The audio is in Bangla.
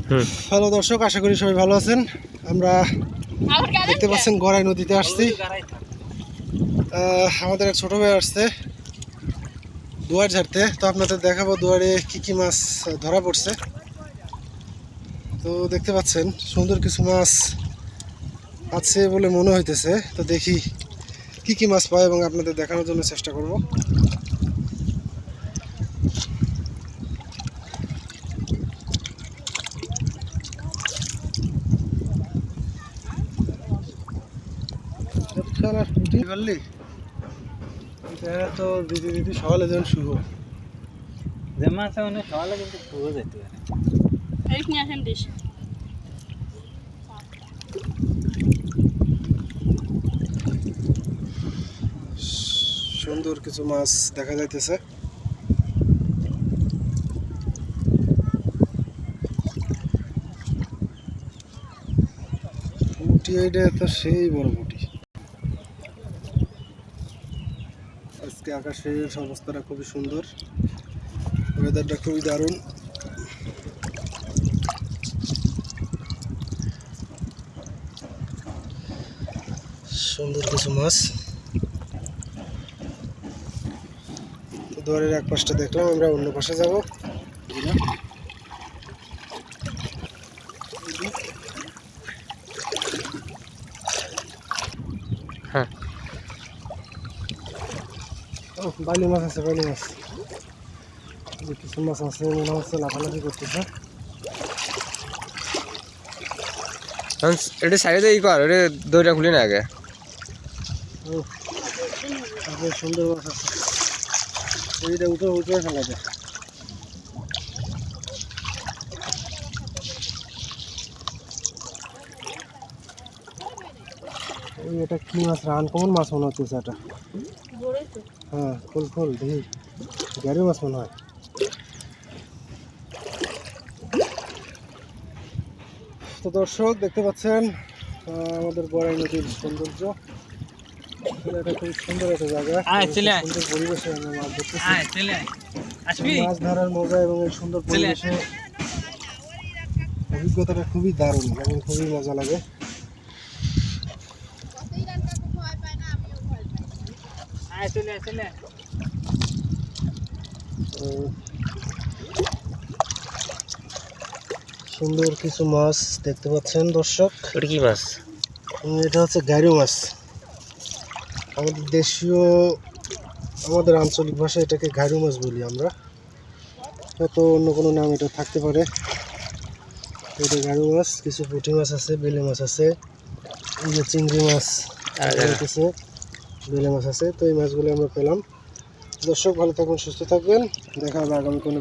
হ্যালো দর্শক, আশা করি সবাই ভালো আছেন। আমরা দেখতে পাচ্ছেন গড়াই নদীতে আসছি। আমাদের এক ছোট ভাই আসছে দুয়ার ঝাড়তে, তো আপনাদের দেখাবো দুয়ারে কি কি মাছ ধরা পড়ছে। তো দেখতে পাচ্ছেন সুন্দর কিছু মাছ আছে বলে মনে হইতেছে, তো দেখি কি কি মাছ পায় এবং আপনাদের দেখানোর জন্য চেষ্টা করব। তো দিদি দিদি সকালে যখন শুভ জমা আছে মানে সকালে কিন্তু পুরো যেতে পারে। এইখানে আসেন দিস। সুন্দর কিছু মাছ দেখা যাইতেছে। পুঁটি এইটা তো সেই বড় পুঁটি। আজকে আকাশের অবস্থাটা খুবই সুন্দর, ওয়েদারটা খুবই দারুণ। সুন্দর কিছু মাছ। দুয়ারের এক পাশটা দেখলাম, আমরা অন্য পাশে যাব। হ্যাঁ, বাইলি মাছ আছে, বাইলি মাছ। কিছু মাছ আছে মনে হচ্ছে লাফালাফি করতেছে। এটা সাইডে ই কর, এটা দইটা খুলি না আগে। সুন্দর মাছ আছে, এইটা উঠে উঠে ফেলা যায়। এটা কি মাছ? আনকমন মাছ মনে হচ্ছে এটা। হ্যাঁ, ফুল ফুল দেখি গ্যারি মাছ মনে হয়। তো দর্শক দেখতে পাচ্ছেন আমাদের গড়াই নদীর সৌন্দর্য। এটা খুব সুন্দর একটা জায়গা, সুন্দর পরিবেশে আমরা মাছ ধরতেছি। মাছ ধরার মজা এবং এই সুন্দর পরিবেশে অভিজ্ঞতাটা খুবই দারুণ এবং খুবই মজা লাগে। সুন্দর কিছু মাছ দেখতে পাচ্ছেন দর্শক। এটা কি মাছ? এটা হচ্ছে গ্যারি মাছ। আমাদের দেশীয়, আমাদের আঞ্চলিক ভাষায় এটাকে ঘাড়ু মাছ বলি আমরা, হয়তো অন্য কোনো নাম এটা থাকতে পারে। এটা ঘাড়ু মাছ। কিছু পুঁটি মাছ আছে, বেলে মাছ আছে, এই যে চিংড়ি মাছ আছে, বেলে মাছ আছে। তো এই মাছগুলো আমরা পেলাম। দর্শক ভালো থাকবেন, সুস্থ থাকবেন, দেখা হবে আগামী কোনো